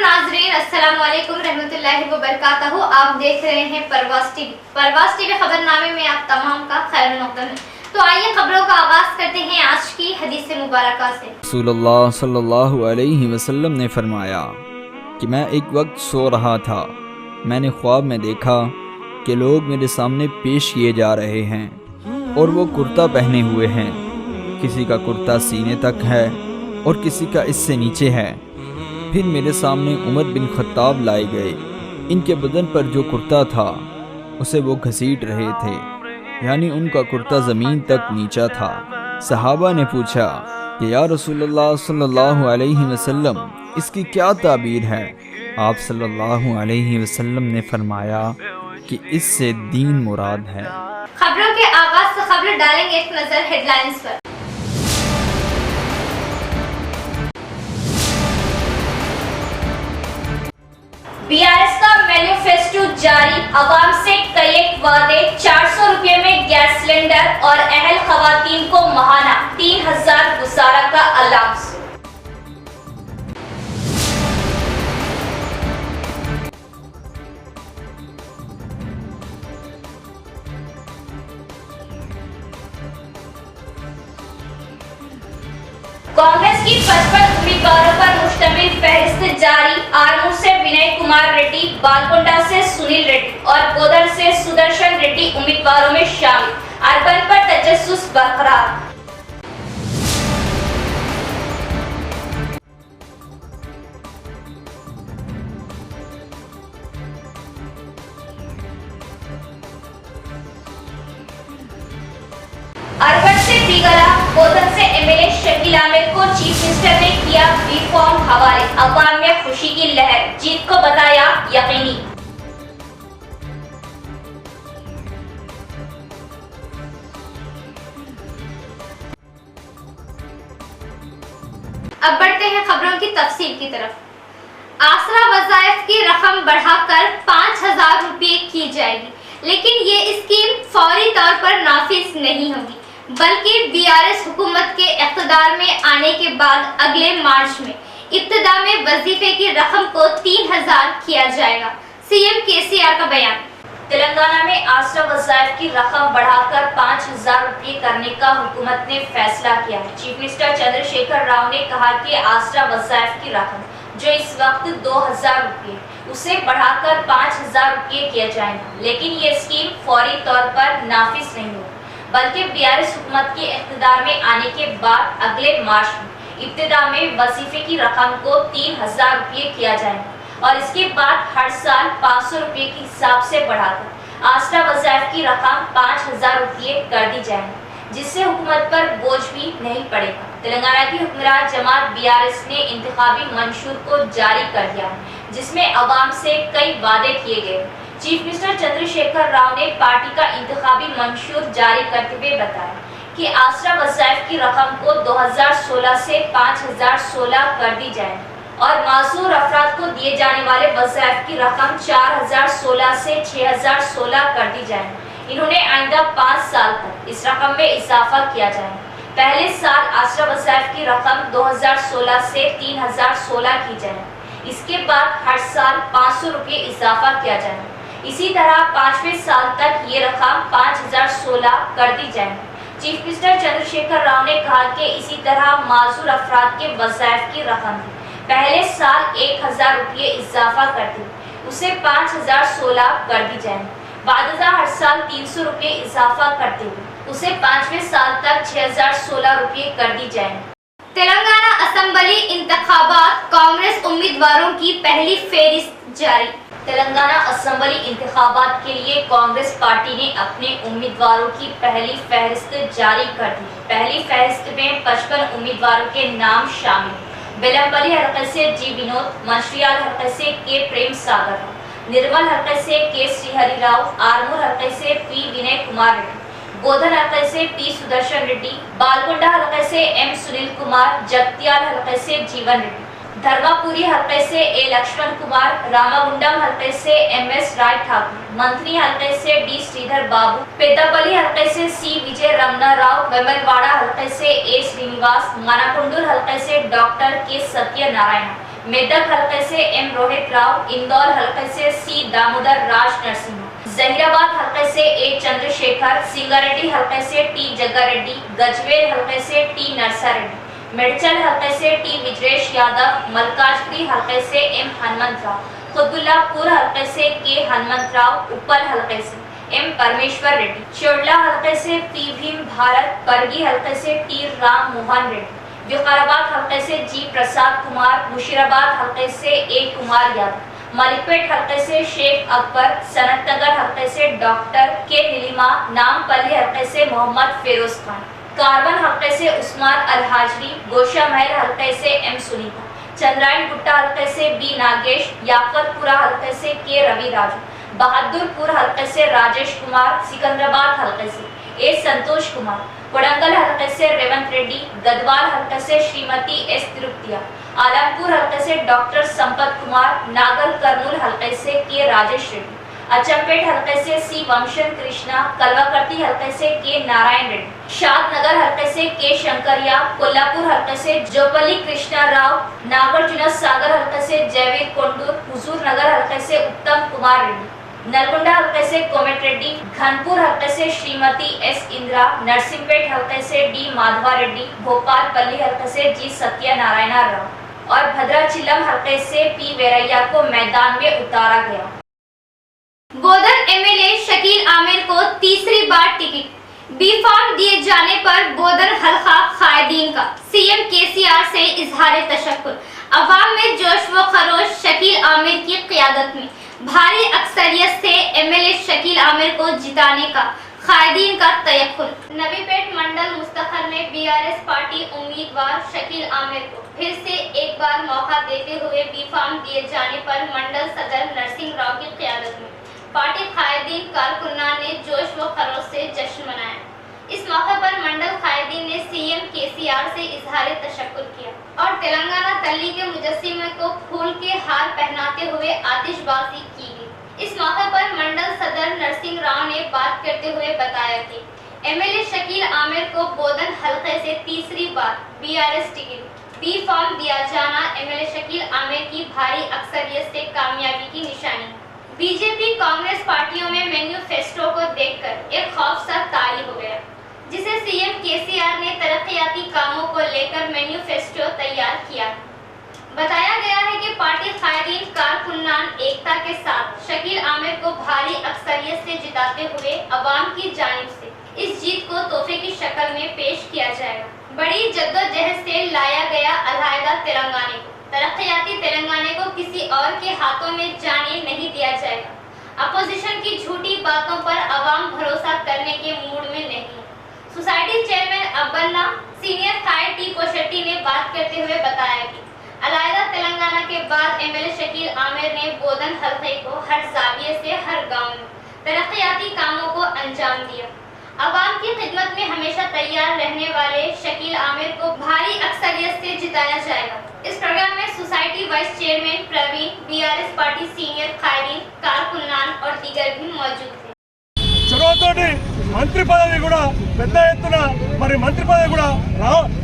नाजरीन, अस्सलाम वालेकुम रहमतुल्लाहि व बरकातहू। आप देख रहे हैं परवास टीवी। परवास टीवी खबरनामे में आप तमाम का खैर मक़दम है। तो आइए खबरों का आगाज करते हैं आज की हदीस मुबारका से। रसूलुल्लाह सल्लल्लाहु अलैहि वसल्लम ने फरमाया कि मैं एक वक्त सो रहा था, मैंने ख्वाब में देखा कि लोग मेरे सामने पेश किए जा रहे हैं और वो कुर्ता पहने हुए हैं। किसी का कुर्ता सीने तक है और किसी का इससे नीचे है। फिर मेरे सामने उमर बिन खत्ताब लाए गए। इनके बदन पर जो कुर्ता था उसे वो घसीट रहे थे, यानी उनका कुर्ता ज़मीन तक नीचा था। सहाबा ने पूछा कि या रसूलल्लाह सल्लल्लाहु अलैहि वसल्लम, इसकी क्या ताबीर है? आप सल्लल्लाहु अलैहि वसल्लम ने फरमाया कि इससे दीन मुराद है। खबरों के आगाज से खबर डालेंगे एक नजर हेडलाइंस पर। बीआरएस का मैनिफेस्टो जारी, अवाम से कई एक वादे। 400 रुपये में गैस सिलेंडर और अहल खवातीन को माहाना 3000 गुजारा का अलाउंस। कांग्रेस की 55 उम्मीदवारों पर मुश्तमिल फहरिस्त जारी। आरमूर से विनय कुमार रेड्डी, बालकोंडा से सुनील रेड्डी और गोदर से सुदर्शन रेड्डी उम्मीदवारों में शामिल। अर्बन पर तजस्सुस बरकरार। अर्बन से बिगला, गोदर से एमएलए शकील आमिर को चीफ मिनिस्टर ने किया बी फॉर्म हवाले। अवाम में खुशी की लहर, जीत को बताया यकीनी। अब बढ़ते हैं खबरों की तफसील की तरफ। आसरा वज़ाइफ की रकम बढ़ाकर 5000 रुपये की जाएगी, लेकिन ये स्कीम फौरी तौर पर नाफिज नहीं होगी, बल्कि बीआरएस हुकूमत के इक़्तिदार में आने के बाद अगले मार्च में इब्तिदा में वजीफे की रकम को 3000 किया जाएगा। सीएम केसीआर का बयान। तेलंगाना में आसरा वज़ाइफ की रकम बढ़ाकर 5000 रुपये करने का हुकूमत ने फैसला किया है। चीफ मिनिस्टर चंद्रशेखर राव ने कहा कि आसरा वज़ाइफ की रकम जो इस वक्त 2000 रुपये उसे बढ़ाकर 5000 रुपये किया जाएगा, लेकिन ये स्कीम फौरी तौर पर नाफिज नहीं होगी, बल्कि बीआरएस हुकूमत के इक़्तिदार में आने के बाद अगले मार्च में इब्तिदा में वजीफे की रकम को 3000 रुपये किया जाएगा और इसके बाद हर साल 500 रुपये के हिसाब से बढ़ाकर आसरा वज़ाइफ की रकम 5000 रुपये कर दी जाएगी, जिससे हुकूमत पर बोझ भी नहीं पड़ेगा। तेलंगाना की हुक्मरान जमात बीआरएस ने इंतखाबी मंशूर को जारी कर दिया, जिसमें अवाम से कई वादे किए गए। चीफ मिनिस्टर चंद्रशेखर राव ने पार्टी का इंतखाबी मंशूर जारी करते हुए बताया कि आसरा वज़ाइफ की रकम को 2016 से 5016 कर दी जाए और मासूर अफराद को दिए जाने वाले वज़ाइफ की रकम 4016 से 6016 कर दी जाए। इन्होंने आइंदा 5 साल तक इस रकम में इजाफा किया जाए। पहले साल आसरा वज़ाइफ की रकम 2016 से 3016 की जाए, इसके बाद हर साल 500 रुपये इजाफा किया जाए। इसी तरह 5वें साल तक ये रकम 5016 कर दी जाए। चीफ मिनिस्टर चंद्रशेखर राव ने कहा कि इसी तरह माजूर अफराद के वज़ाइफ की रकम पहले साल 1000 रुपये इजाफा करती, उसे 5016 कर दी जाए। बादजा हर साल 300 रुपये इजाफा करते हुए उसे 5वें साल तक 6016 रुपये कर दी जाए। तेलंगाना असेंबली इंतखाबात, कांग्रेस उम्मीदवारों की पहली फेहरिस्त जारी। तेलंगाना असेंबली इंतखाबात के लिए कांग्रेस पार्टी ने अपने उम्मीदवारों की पहली फहरिस्त जारी कर दी। पहली फहरिस्त में 55 उम्मीदवारों के नाम शामिल। बेलमपल्ली हलके से जी विनोद, मंचिर्याल हलके से के प्रेम सागर, निर्मल हलके से के श्रीहरि राव, आरमूर हलके से पी विनय कुमार रेड्डी, गोधन हलके से पी सुदर्शन रेड्डी, बालकोंडा हलके से एम सुनील कुमार, जगत्याल हलके से जीवन रेड्डी, धर्मापुरी हलके से ए लक्ष्मण कुमार, रामागुंडम हलके से एम एस राय ठाकुर, मंथनी हलके से डी श्रीधर बाबू, पेद्दापल्ली हलके से सी विजय रमना राव, वेमलवाड़ा हलके से ए श्रीनिवास, मानाकुंडूर हलके से डॉक्टर के सत्य नारायण, मेदक हल्के से एम रोहित राव, इंदौर हल्के से सी दामोदर राज नरसिंह, जहीराबाद हल्के से ए चंद्रशेखर, सिंगारेड्डी हल्के से टी जग्गारेड्डी, गजवेल हल्के से टी नरसारेड्डी, मेडचल हल्के से टी विजयेश यादव, मलकाजगिरी हल्के से एम हनुमंतराव, खुदबुल्लापुर हल्के से के हनुमंतराव, उप्पल हल्के से एम परमेश्वर रेड्डी, चोडला हल्के से पी भीम भारत, परगी हल्के से टी राम मोहन रेड्डी, विकाराबाद हल्के से जी प्रसाद कुमार, मुशीराबाद हल्के से ए कुमार यादव, मलिकपेट हल्के से शेख अकबर, सनतनगर हल्के से डॉक्टर के नीलिमा, नामपल्ली हल्के से मोहम्मद फेरोज खान, कार्बन हल्के से उस्मान अल हाजरी, गोशा महल हल्के से एम सुनीता, चंद्रायण गुट्टा हल्के से बी नागेश, याकतपुरा हल्के से के रवि राजू, बहादुरपुर हल्के से राजेश कुमार, सिकंदराबाद हल्के से ए संतोष कुमार, कोडंगल हल्के से रेवंत रेड्डी, गदवाल हल्के से श्रीमती एस तिरुपतिया, आलमपुर हल्के से डॉक्टर संपत कुमार, नागर कर्नूल हल्के से के राजेश रेड्डी, अचमपेट हल्के से सी वंशन कृष्णा, कलवाकर्ती हल्के से के नारायण रेड्डी, शादनगर हल्के से के शंकरिया, कोल्हापुर हल्के से जोपल्ली कृष्णा राव, नागार्जुन सागर हल्के से जयवीर कोंडूर, हुजूर नगर हल्के से उत्तम कुमार रेड्डी, नलगुंडा हल्के से कोमट रेड्डी, घनपुर हल्के से श्रीमती एस इंदिरा, नरसिंहपेट हल्के से डी माधवा रेड्डी, भोपालपल्ली हल्के से जी सत्यनारायण राव और भद्राचलम हल्के से पी वेरैया को मैदान में उतारा गया। बोधन एमएलए शकील आमिर को तीसरी बार टिकट, बी फॉर्म दिए जाने पर बोधन हल्का कायदीन का सीएम केसीआर से इजहार तशक्कुर, अवाम में जोश व खरोश, शकील आमिर की क़यादत में भारी अक्सरियत से एमएलए शकील आमिर को जिताने का कायदीन का तयक्कुन। नवीपेट मंडल मुस्तखर में बीआरएस पार्टी उम्मीदवार शकील आमिर को फिर से एक बार मौका देते हुए बी फॉर्म दिए जाने पर मंडल सदर नरसिंह राव की क़यादत में पार्टी कायदीन कारकुनान ने जोश व खरोश से जश्न मनाया। इस मौके पर मंडल कायदीन ने सीएम केसीआर से इजहार तशक्कुर किया और तेलंगाना तल्ली के मुजस्सिमे को फूल के हार पहनाते हुए आतिशबाजी की गई। इस मौके पर मंडल सदर नरसिंह राव ने बात करते हुए बताया कि एमएलए शकील आमिर को बोधन हल्के से तीसरी बार बीआरएस टिकट बी फॉर्म दिया जाना एमएलए शकील आमिर की भारी अक्सरियत से कामयाबी की निशानी है। बीजेपी कांग्रेस पार्टियों में मैन्युफेस्टो को देखकर एक खौफसा तारी हो गया, जिसे सीएम केसीआर ने तरक्याती कामों को लेकर मैन्युफेस्टो तैयार किया। बताया गया है कि पार्टी कायदीन कारकुनान एकता के साथ शकील आमिर को भारी अक्सरियत से जिताते हुए अवाम की जानिब से इस जीत को तोहफे की शक्ल में पेश किया जाएगा। बड़ी जद्दोजहद से लाया गया अलहदा तेलंगाना को, तरक्याती तेलंगाना को किसी और के हाथों में जाने नहीं दिया जाएगा। अपोजिशन की झूठी बातों पर अवाम भरोसा करने के मूड में नहीं है। सोसाइटी चेयरमैन अब्बन्ना सीनियर फायर टी कोशेट्टी ने बात करते हुए बताया कि अलहदा तेलंगाना के बाद एमएलए शकील आमिर ने बोधन हल्के को हर जाविये से हर गांव में तरक्याती कामों को अंजाम दिया। अवाम की खिदमत में हमेशा तैयार रहने वाले शकील आमिर को भारी अक्सरियत से जिताया जाएगा। इस प्रोग्राम में society vice chairman Praveen, BRS party senior कायदीन कारकुनान और दीगर भी मौजूद थे। చొరవతోటి మంత్రి పదవి కూడా పెద్ద ఎత్తున మరి మంత్రి పదవి కూడా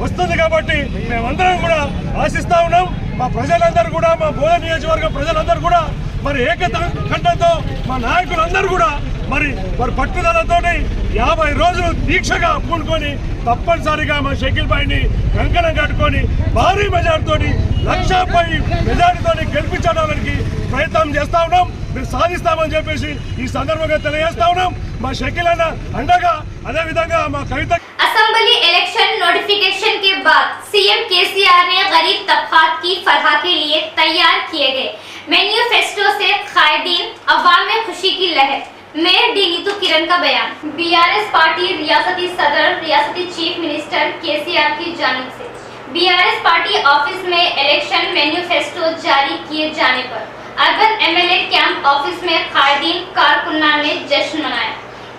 వస్తుంది కాబట్టి మేమందరం కూడా ఆశిస్తా ఉన్నాం। మా ప్రజలందరూ కూడా, మా బోధన నియోజకవర్గం ప్రజలందరూ కూడా మరి ఏకకంఠంతో మా నాయకులందరూ కూడా మరి పట్టుదలతోని 50 రోజులు దీక్షగా పూనుకొని తప్పనిసరిగా మా షకీల్ భాయ్ని కంకణం కట్టుకొని భారీ మెజార్టీతోని 1,00,000 మెజార్టీతోని గెలిపించడానికి ప్రయత్నం చేస్తా ఉన్నాం। మీరు సాధిస్తామని చెప్పేసి ఈ సందర్భంగా తెలియజేస్తా ఉన్నాం। మా షకీల్ అన్న అండగా అదే విధంగా మా కవిత। असेंबली इलेक्शन नोटिफिकेशन के बाद सीएम केसीआर ने गरीब तबकात की फलाह के लिए तैयार किए गए मैन्युफेस्टो से कायदीन अवाम में खुशी की लहर। मेयर डी नीतू किरण का बयान। बीआरएस पार्टी रियासती सदर, रियासती चीफ मिनिस्टर केसीआर की जानिब से बीआरएस पार्टी ऑफिस में इलेक्शन मैन्युफेस्टो जारी किए जाने पर अर्बन एमएलए कैंप ऑफिस में कायदीन कारकुनान ने जश्न मनाया।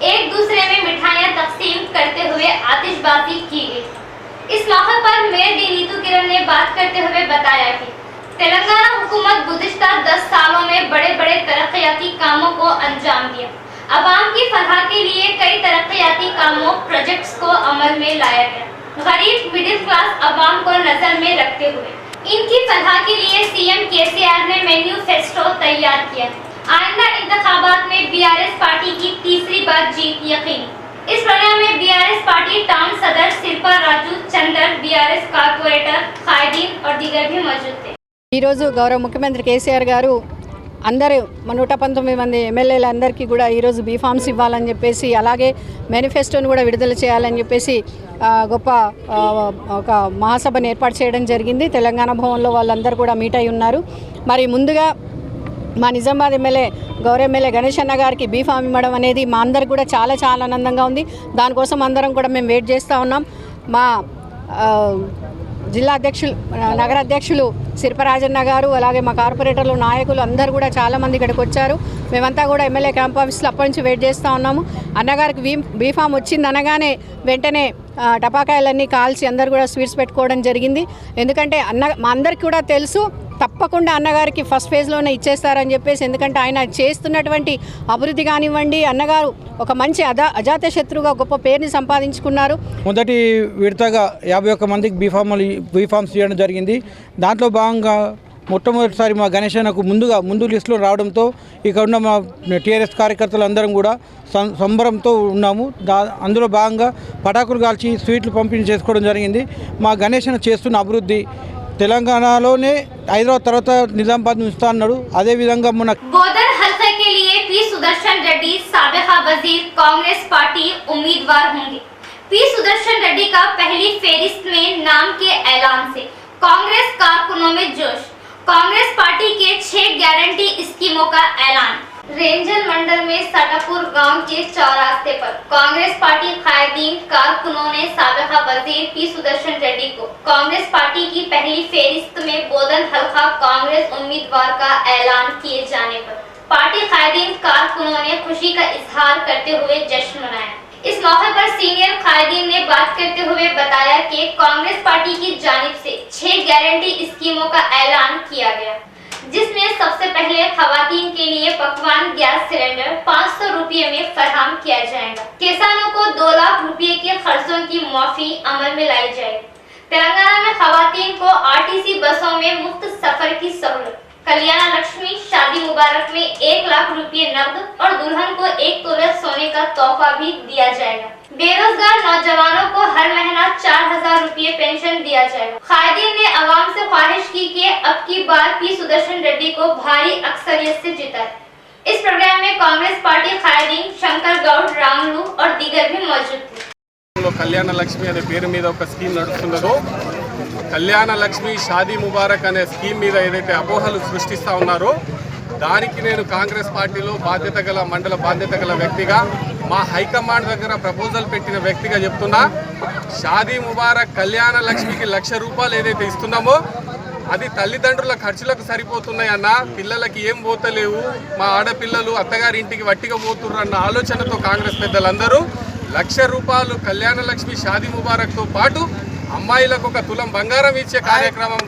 एक दूसरे में मिठाइयां तकसीम करते हुए आतिशबाजी की गई। इस मौके पर मेयर डी नीतू किरण ने बात करते हुए बताया कि तेलंगाना हुकूमत गुज़िश्ता 10 सालों में बड़े बड़े तरक्याती कामों को अंजाम दिया। अवाम की फलाह के लिए कई तरक्याती कामों प्रोजेक्ट्स को अमल में लाया गया। गरीब मिडिल क्लास अवाम को नजर में रखते हुए इनकी फलाह के लिए सीएम केसीआर ने मैन्यूफेस्टो तैयार किया। आइंदा इंतखाबात में बीआरएस पार्टी की तीसरी बार जीत यकीनी। इस प्रोग्राम में बीआरएस पार्टी टाउन सदर शिल्पा राजू चंदर, बीआरएस कारपोरेटर खैदीन और दीगर भी मौजूद थे। ఈరోజు గౌరవ ముఖ్యమంత్రి కేసీఆర్ గారు అందరూ 119 మంది ఎమ్మెల్యేలందరికీ కూడా ఈరోజు బీఫామ్స్ ఇవ్వాలని చెప్పేసి, అలాగే మేనిఫెస్టోను కూడా విడుదల చేయాలని చెప్పేసి గొప్ప ఒక మహాసభను ఏర్పాటు చేయడం జరిగింది. తెలంగాణ భవన్లో వాళ్ళందరూ కూడా మీట్ అయి ఉన్నారు. మరి ముందుగా మా నిజామాబాద్ ఎమ్మెల్యే గౌరవ ఎమ్మెల్యే గణేష్ అన్న గారికి బీఫామ్ ఇవ్వడం అనేది మా అందరికి కూడా చాలా చాలా ఆనందంగా ఉంది. దానికోసం అందరం కూడా మేము వెయిట్ చేస్తూ ఉన్నాం. మా జిల్లా అధ్యక్షులు, నగర అధ్యక్షులు శిల్పరాజన్న గారు, అలాగే మా కార్పొరేటర్లు, నాయకులు అందరూ కూడా చాలామంది ఇక్కడికి వచ్చారు. మేమంతా కూడా ఎమ్మెల్యే క్యాంప్ ఆఫీస్లో అప్పటి నుంచి వెయిట్ చేస్తూ ఉన్నాము. అన్నగారికి బీఫామ్ వచ్చింది అనగానే వెంటనే టపాకాయలన్నీ కాల్చి అందరూ కూడా స్వీట్స్ పెట్టుకోవడం జరిగింది. ఎందుకంటే మా అందరికీ కూడా తెలుసు తప్పకుండా అన్నగారికి ఫస్ట్ ఫేజ్లోనే ఇచ్చేస్తారని చెప్పేసి. ఎందుకంటే ఆయన చేస్తున్నటువంటి అభివృద్ధి కానివ్వండి, అన్నగారు ఒక మంచి అజాత శత్రువుగా గొప్ప పేరుని సంపాదించుకున్నారు. మొదటి విడతగా 51 మందికి బీఫామ్స్ చేయడం జరిగింది. దాంట్లో భాగంగా మొట్టమొదటిసారి మా గణేష్ అన్నకు ముందు లిస్టులో రావడంతో ఇక్కడ ఉన్న మా టీఆర్ఎస్ కార్యకర్తలు అందరం కూడా సంబరంతో ఉన్నాము. అందులో భాగంగా పటాకులు కాల్చి స్వీట్లు పంపిణీ చేసుకోవడం జరిగింది. మా గణేష్ అన్న చేస్తున్న అభివృద్ధి తెలంగాణలోనే హైదరాబాద్ తర్వాత నిజామాబాద్ ఉంచుతా అన్నాడు. అదేవిధంగా మన बोधन हल्के के लिए पी सुदर्शन रेड्डी साबिका वजीर कांग्रेस पार्टी उम्मीदवार होंगे। पी सुदर्शन रेड्डी का पहली फेरिस्त में नाम के ऐलान से कांग्रेस कारकुनों में जोश। कांग्रेस पार्टी के 6 गारंटी स्कीमों का ऐलान। रेंजल मंडल में सटापुर गांव के चौरास्ते पर कांग्रेस पार्टी कायदीन कारकुनों ने साबिका वजीर पी सुदर्शन रेड्डी को कांग्रेस पार्टी की पहली फेरिस्त में बोधन हल्का कांग्रेस उम्मीदवार का ऐलान किए जाने पर पार्टी कायदीन कारकुनों ने खुशी का इजहार करते हुए जश्न मनाया। इस मौके पर सीनियर कायदीन ने बात करते हुए बताया कि कांग्रेस पार्टी की जानिब से 6 गारंटी स्कीमों का ऐलान किया गया, जिसमें सबसे पहले खवातीन के लिए पकवान गैस सिलेंडर 500 रुपये में फराहम किया जाएगा। किसानों को 2 लाख रुपये के खर्चों की माफी अमल में लाई जाएगी। तेलंगाना में खवातीन को आरटीसी बसों में मुफ्त सफर की सहूलत। कल्याण लक्ष्मी शादी मुबारक में 1 लाख रुपये नकद और दुल्हन को 1 तोला सोने का तोहफा भी दिया जाएगा। बेरोजगार नौजवानों को हर महीना 4000 रुपये पेंशन दिया जाएगा। कायदीन ने आवाम से ख्वाहिश की कि अब की बार पी सुदर्शन रेड्डी को भारी अक्सरियत से जिताए। इस प्रोग्राम में कांग्रेस पार्टी कायदीन शंकर गौड, रामलू और दीगर भी मौजूद थे। కళ్యాణ లక్ష్మి అనే పేరు మీద ఒక స్కీమ్ నడుస్తున్నదో, కళ్యాణ లక్ష్మి షాదీ ముబారక్ అనే స్కీమ్ మీద ఏదైతే అపోహలు సృష్టిస్తూ ఉన్నారో, దానికి నేను కాంగ్రెస్ పార్టీలో మండల బాధ్యత గల వ్యక్తిగా, మా హైకమాండ్ దగ్గర ప్రపోజల్ పెట్టిన వ్యక్తిగా చెప్తున్నా, షాదీ ముబారక్ కళ్యాణ లక్ష్మికి 1,00,000 రూపాయలు ఏదైతే ఇస్తున్నామో అది తల్లిదండ్రుల ఖర్చులకు సరిపోతున్నాయి అన్న, పిల్లలకి ఏం పోతలేవు, మా ఆడపిల్లలు అత్తగారి ఇంటికి వట్టిగా పోతున్నారు అన్న ఆలోచనతో కాంగ్రెస్ పెద్దలందరూ 1,00,000 రూపాయలు కళ్యాణ లక్ష్మి షాదీ ముబారక్ తో పాటు అమ్మాయిలకు ఒక తులం బంగారం ఇచ్చే కార్యక్రమం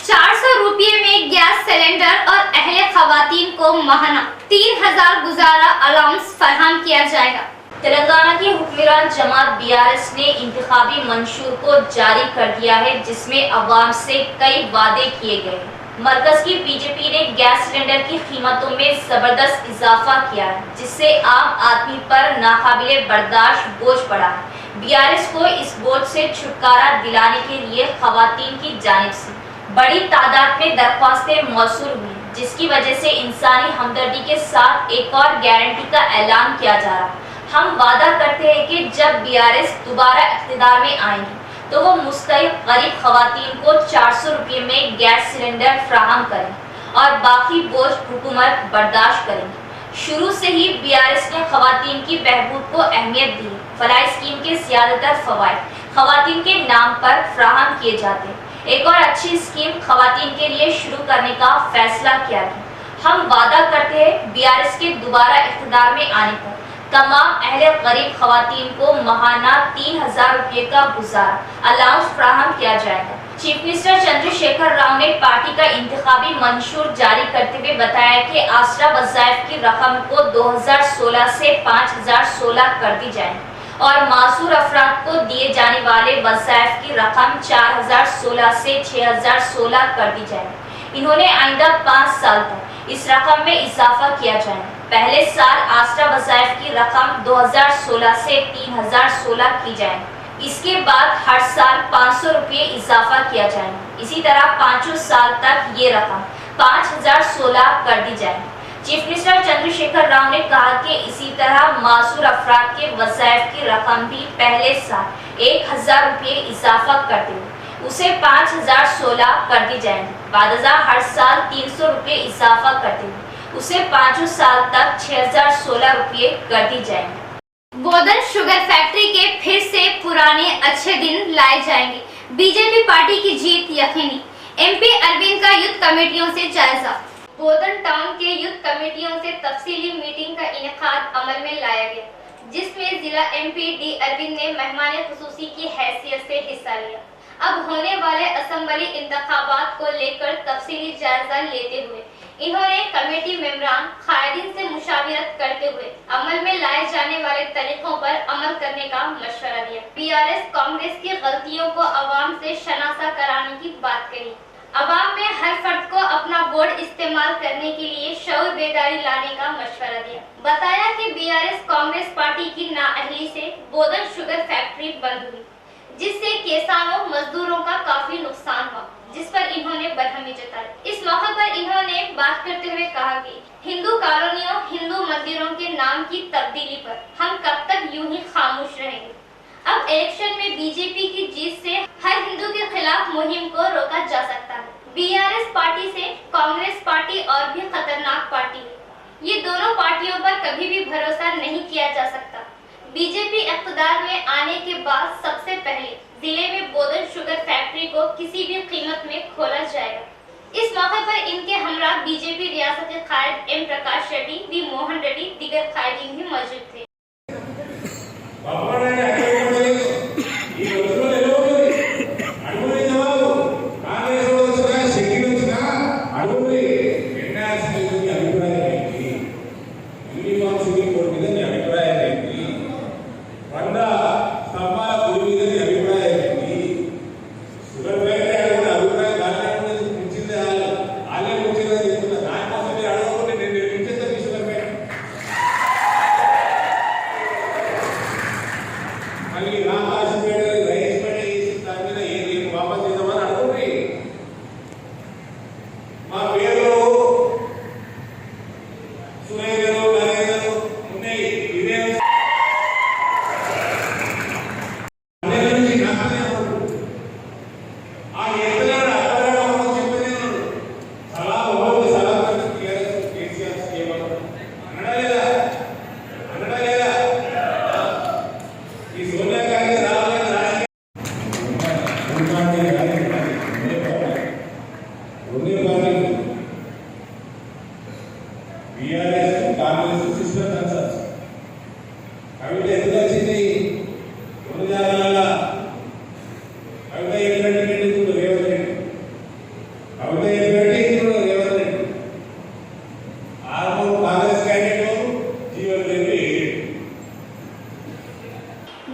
400 रुपये में गैस सिलेंडर और अहले खवातीन को माहाना 3000 गुजारा अलाउंस फराहम किया जाएगा। तेलंगाना की हुक्मरान जमात बीआरएस ने इंतखाबी मंशूर को जारी कर दिया है, जिसमें अवाम से कई वादे किए गए हैं। मरकज की बीजेपी ने गैस सिलेंडर की कीमतों में जबरदस्त इजाफा किया है, जिससे आम आदमी पर नाकाबिले बर्दाश्त बोझ पड़ा है। बीआरएस को इस बोझ से छुटकारा दिलाने के लिए खवातीन की जानिब से बड़ी तादाद में दरख्वास्तें मौसूल हुई, जिसकी वजह से इंसानी हमदर्दी के साथ एक और गारंटी का ऐलान किया जा रहा है। हम वादा करते हैं कि जब बीआरएस दोबारा इख्तिदार में आएंगी तो वो मुस्तहिक गरीब खवातीन को 400 रुपये में गैस सिलेंडर फ्राहम करें और बाकी बोझ हुकूमत बर्दाश्त करेंगी। शुरू से ही बीआरएस ने खवातीन की बहबूद को अहमियत दी। फलाह स्कीम के ज्यादातर फवायद खवातीन के नाम पर फ्राहम किए जाते हैं। एक और अच्छी स्कीम खवातीन के लिए शुरू करने का फैसला किया गया। हम वादा करते हैं बीआरएस के दोबारा इख्तिदार में आने पर तमाम अहले गरीब खवातीन को माहाना 3000 रुपये का गुजारा अलाउंस फ्राहम किया जाएगा। चीफ मिनिस्टर चंद्रशेखर राव ने पार्टी का इंतखाबी मंशूर जारी करते हुए बताया कि आसरा वज़ाइफ की रकम को 2016 से 5016 कर दी जाएगी और मासूर अफराद को दिए जाने वाले वज़ाइफ की रकम 4016 से 6016 कर दी जाएगी। इन्होंने आइंदा 5 साल तक इस रकम में इजाफा किया जाएगा। पहले साल आसरा वज़ाइफ की रकम 2016 से 3016 की जाएगी। इसके बाद हर साल 500 रुपये इजाफा किया जाएगा। इसी तरह 5 साल तक ये रकम 5016 कर दी जाएगी। चीफ मिनिस्टर चंद्रशेखर राव ने कहा कि इसी तरह मासूर अफराद के वज़ाइफ की रकम भी पहले साल 1000 रुपये इजाफा करते हुए उसे 5016 कर दी जाएगी। बादजा हर साल 300 रुपये इजाफा करते हुए उसे 5 साल तक 6016 रुपये कर दी जाएगी। बोधन शुगर फैक्ट्री के फिर से पुराने अच्छे दिन लाए जाएंगे। बीजेपी पार्टी की जीत यकीनी। एमपी अरविंद का यूथ कमेटियों से जायजा। बोधन टाउन के यूथ कमेटियों से तफसीली मीटिंग का इनेकाद अमल में लाया गया, जिसमें जिला एमपी डी अरविंद ने मेहमान खुसूसी की हैसियत से हिस्सा लिया। अब होने वाले असेंबली इंतखाबात को लेकर तफसीली जायजा लेते हुए इन्होंने कमेटी मेंबरान कायदीन से मुशावरत करते हुए अमल में लाए जाने वाले तरीकों पर अमल करने का मशवरा दिया। बीआरएस कांग्रेस की गलतियों को अवाम से शनासा कराने की बात कही। अवाम में हर फर्द को अपना वोट इस्तेमाल करने के लिए शऊर बेदारी लाने का मशवरा दिया। बताया कि बीआरएस कांग्रेस पार्टी की नाअहली से बोधन शुगर फैक्ट्री बंद हुई, जिससे किसानों मजदूरों का काफी नुकसान हुआ, जिस पर इन्होंने बरहमी जताई। इस मौके पर इन्होंने बात करते हुए कहा कि हिंदू कॉलोनियों, हिंदू मंदिरों के नाम की तब्दीली पर हम कब तक यूं ही खामोश रहेंगे। अब इलेक्शन में बीजेपी की जीत से हर हिंदू के खिलाफ मुहिम को रोका जा सकता है। बीआरएस पार्टी से कांग्रेस पार्टी और भी खतरनाक पार्टी है। ये दोनों पार्टियों पर कभी भी भरोसा नहीं किया जा सकता। बीजेपी इक़्तिदार में आने के बाद सबसे पहले जिले में बोधन शुगर फैक्ट्री को किसी भी कीमत में खोला जाएगा। इस मौके पर इनके हमरा बीजेपी रियासती कायद एम प्रकाश रेड्डी, वी मोहन रेड्डी, दीगर कायदीन भी मौजूद थे।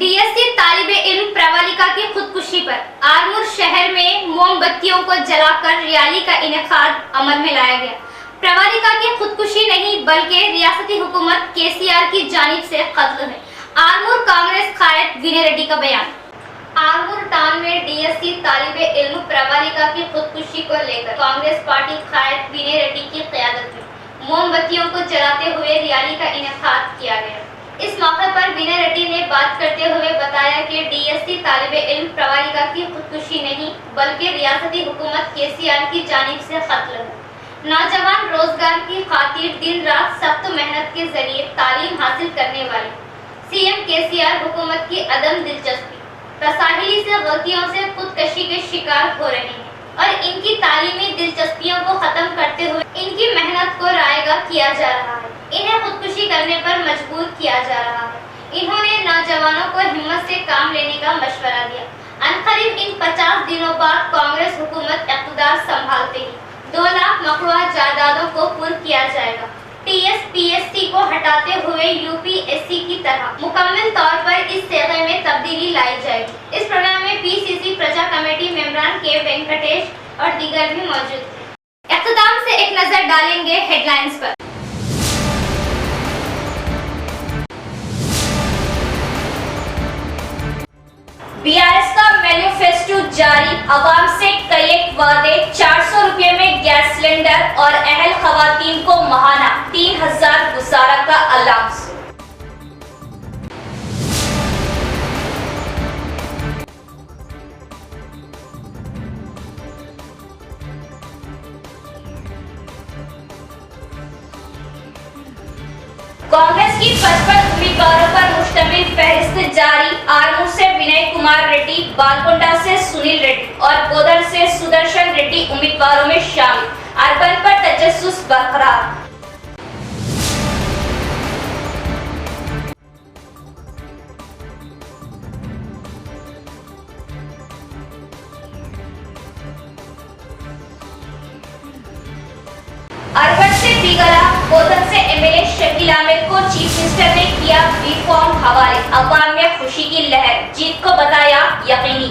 डीएससी तालिबे इल्म प्रवालिका की खुदकुशी पर आरमूर शहर में मोमबत्तियों को जलाकर रैली का इनेकाद अमल में लाया गया। प्रवालिका की खुदकुशी नहीं बल्कि रियासती हुकूमत केसीआर की जानिब से कत्ल है। आरमूर कांग्रेस कायद विनय रेड्डी का बयान। आरमूर टाउन में डीएससी तालिबे इल्म प्रवालिका की खुदकुशी को लेकर कांग्रेस पार्टी कायद विनय रेड्डी की क़यादत में मोमबत्तियों को जलाते हुए रैली का इनेकाद किया गया। इस मौके पर विनय रेड्डी ने बात करते हुए बताया कि डीएससी तालिबे इल्म प्रवालिका की खुदकुशी नहीं बल्कि रियासती हुकूमत केसीआर की जानिब से कत्ल है। नौजवान रोजगार की खातिर दिन रात सख्त मेहनत के जरिए तालीम हासिल करने वाली सीएम केसीआर हुकूमत की अदम दिलचस्पी, तसाहिली से गलतियों से खुदकशी के शिकार हो रहे हैं और इनकी तालीमी दिलचस्पियों को खत्म करते हुए इनकी मेहनत को रायगा किया जा रहा है। इन्हें खुदकुशी करने पर मजबूर किया जा रहा है। इन्होंने नौजवानों को हिम्मत से काम लेने का मशवरा दिया। अनकरीब इन 50 दिनों बाद कांग्रेस हुकूमत इक़्तिदार संभालते ही 2 लाख मकरूआ जायदादों को पुर किया जाएगा। टीएस पीएससी को हटाते हुए यूपीएससी की तरह मुकम्मल तौर पर इस तब्दीली लाई जाएगी। इस प्रोग्राम में पीसीसी प्रजा कमेटी मेंबरान के वेंकटेश और दीगर भी मौजूद थे। इख्तिताम से एक नजर डालेंगे हेडलाइंस पर। बीआरएस का मैनिफेस्टो जारी, अवाम से कई एक वादे, 400 रुपये में गैस सिलेंडर और अहल खवातीन को महाना 3000 गुजारा का अलाउंस। कांग्रेस की 55 उम्मीदवारों पर मुश्तमिल फहरिस्त जारी, आरमूर से विनय कुमार रेड्डी, बालकोंडा से सुनील रेड्डी और गोदर से सुदर्शन रेड्डी उम्मीदवारों में शामिल। अर्बन पर तजस्सुस बरकरार। अर्बन से बिगला, गोदर से एमएलए शकील आमिर को चीफ मिनिस्टर ने किया बी फॉर्म हवाले, अवाम में खुशी की लहर, जीत को बताया यकीनी।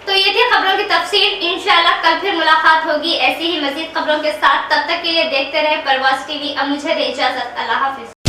तो ये थी खबरों की तफसील। इंशाल्लाह कल फिर मुलाकात होगी ऐसी ही मजीद खबरों के साथ। तब तक के लिए देखते रहे परवाज़ टीवी। अब मुझे दे इजाजत। अल्लाह हाफिज।